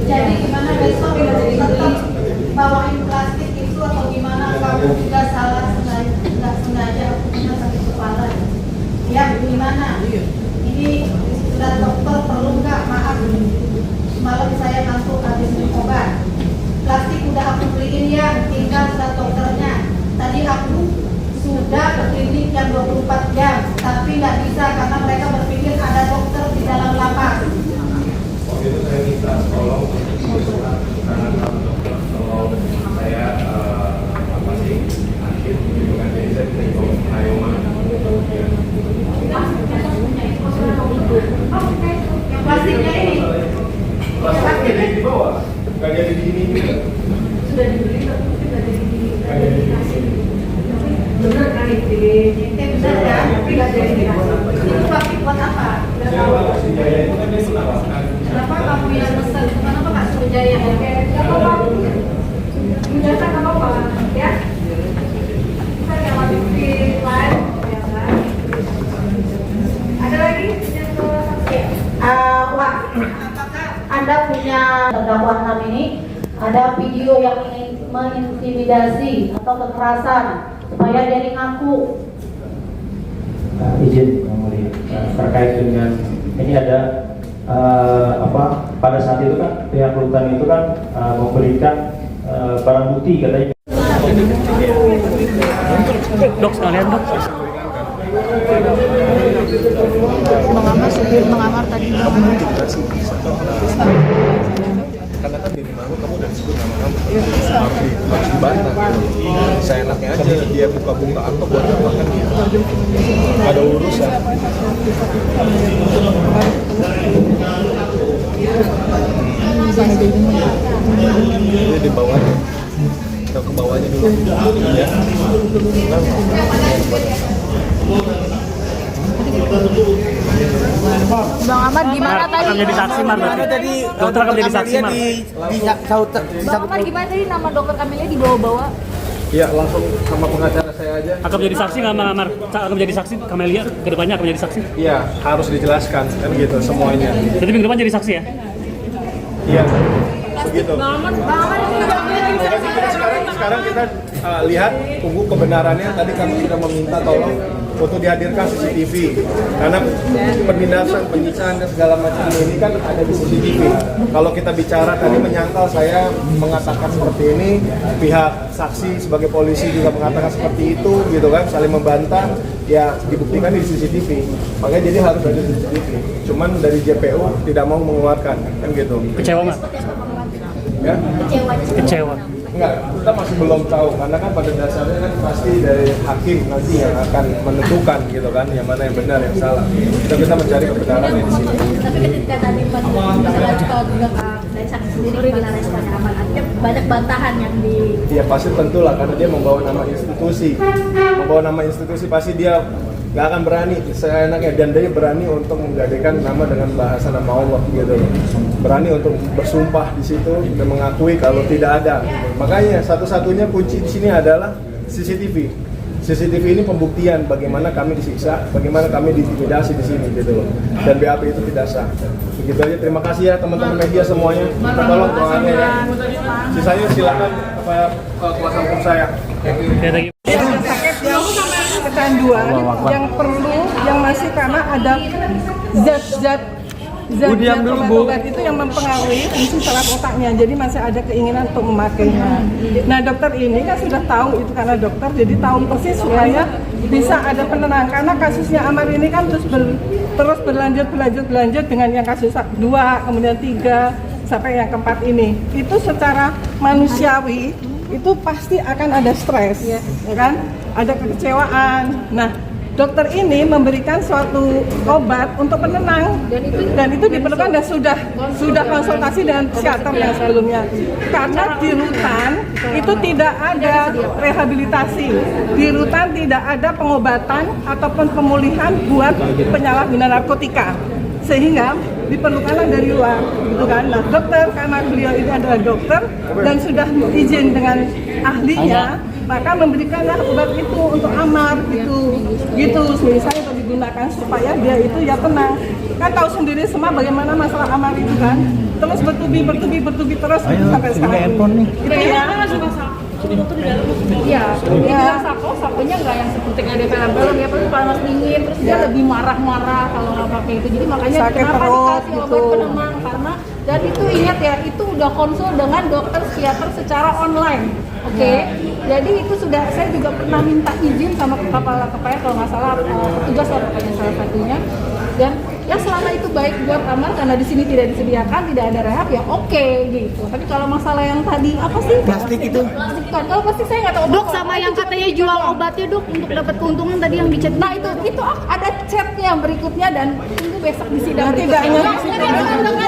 Jadi gimana besok tetap bawain plastik itu atau gimana? Kamu juga salah nggak sengaja punya sakit kepala. Ya gimana? Ini sudah dokter perlu nggak? Maaf, semalam saya masuk habis minum obat. Plastik udah aku beliin ya, tinggal sudah dokternya. Tadi aku sudah ke klinik jam 24 jam, tapi nggak bisa karena mereka berpikir ada dokter di dalam lapas. Waktu itu saya minta tolong tangan dokter kalau saya apa sih akhir bukan jadi saya bisa ayoma Plastiknya ini plastiknya di bawah nggak jadi di sini juga sudah dibeli tapi tidak jadi nggak jadi di sini benar kan itu benar kan tapi nggak jadi itu plastik buat apa? siapa kasih jaya itu kan dia menawarkan Kenapa kamu yang pesan? Kenapa Kak Surjaya? Gak apa-apa. Menjasa gak apa-apa, ya? Kita jangan bikin live, ya kan? Ada lagi yang ke Wak, apakah Anda punya terdakwa 6 ini ada video yang mengintimidasi atau kekerasan supaya dia ngaku? Izin Yang Mulia, terkait dengan ini ada pada saat itu kan pihak rutan itu kan memberikan barang bukti katanya. Dok sekalian dok. Mengamar tadi karena kan di mana kamu udah disebut nama kamu harus dibantah gitu. Saya enaknya aja dia buka apa buat apa kan gitu. Ada urusan ini di bawahnya kita ke bawahnya dulu ya. Bang Ahmad gimana tadi? Akan jadi saksi Mar berarti. Dokter akan jadi saksi Mar. Bang Ahmad gimana tadi nama dokter Kamelia dibawa-bawa? Ya langsung sama pengacara saya aja. Akan menjadi saksi nggak Mar? Akan menjadi saksi Kamelia kedepannya akan menjadi saksi. Iya harus dijelaskan kan gitu semuanya. Jadi minggu depan jadi saksi ya? Iya begitu. Bang Ahmad Sekarang kita lihat tunggu kebenarannya. Tadi kami sudah meminta tolong untuk dihadirkan CCTV karena penindasan, penyiksaan dan segala macam ini kan ada di CCTV. Kalau kita bicara tadi menyangkal saya mengatakan seperti ini, pihak saksi sebagai polisi juga mengatakan seperti itu gitu kan, saling membantah, ya dibuktikan di CCTV. Makanya jadi harus ada CCTV. Cuman dari JPU tidak mau mengeluarkan kan gitu. Kecewa nggak? Ya? Kecewa. Enggak, kita masih belum tahu karena kan pada dasarnya kan pasti dari hakim nanti yang akan menentukan gitu kan yang mana yang benar yang salah. Kita mencari kebenaran di sini. Tapi ketika tadi misalnya kalau juga dari saksi sendiri gimana responnya aman? Artinya banyak bantahan yang di. Ya pasti tentulah karena dia membawa nama institusi pasti dia nggak akan berani seenaknya dan dia berani untuk menggadekan nama dengan bahasa nama Allah gitu, berani untuk bersumpah di situ dan mengakui kalau tidak ada. Makanya satu-satunya kunci di sini adalah CCTV. CCTV ini pembuktian bagaimana kami disiksa, bagaimana kami diintimidasi di sini gitu loh. Dan BAP itu tidak sah. Begitu aja. Terima kasih ya teman-teman media semuanya. Kita tolong doanya ya. Sisanya silakan kepada kuasa hukum saya. Kecanduan yang perlu yang masih karena ada zat obat itu yang mempengaruhi fungsi saraf otaknya, jadi masih ada keinginan untuk memakainya. Nah dokter ini kan sudah tahu itu karena dokter, jadi tahu persis supaya bisa ada penenang karena kasusnya Amar ini kan terus berlanjut dengan yang kasus 2 kemudian 3 sampai yang keempat ini. Itu secara manusiawi itu pasti akan ada stres, ya kan? Ada kekecewaan. Nah, dokter ini memberikan suatu obat untuk penenang dan itu diperlukan dan sudah konsultasi dengan psikiater yang sebelumnya. Karena di rutan itu tidak ada rehabilitasi, di rutan tidak ada pengobatan ataupun pemulihan buat penyalahguna narkotika, sehingga diperlukanlah dari luar, gitu kan. Nah, dokter karena beliau ini adalah dokter dan sudah izin dengan ahlinya, maka memberikanlah obat itu untuk amar gitu. Misalnya untuk digunakan supaya dia itu ya tenang. Kan tahu sendiri semua bagaimana masalah amar itu kan. Terus bertubi terus sampai sekarang. Gitu ya. Iya, dia bilang sakonya nggak yang seperti ada film-film ya, paling panas dingin, terus dia lebih marah-marah kalau nggak pakai itu. Jadi makanya Sakit kenapa perut, dikasih obat gitu. penenang, karena dan itu ingat ya, itu udah konsul dengan dokter psikiater secara online. Oke, jadi itu sudah, saya juga pernah minta izin sama kepala kalau nggak salah petugas lah pokoknya salah satunya, dan ya selama itu baik buat amar karena di sini tidak disediakan, tidak ada rehab ya oke gitu. Tapi kalau masalah yang tadi apa sih plastik itu plastik kan, kalau plastik saya nggak tahu. Dok, sama yang katanya jual obatnya dok untuk dapat keuntungan tadi yang di chat. Nah itu ada chatnya berikutnya dan tunggu besok di sidang Tidak hanya di berikutnya. situ.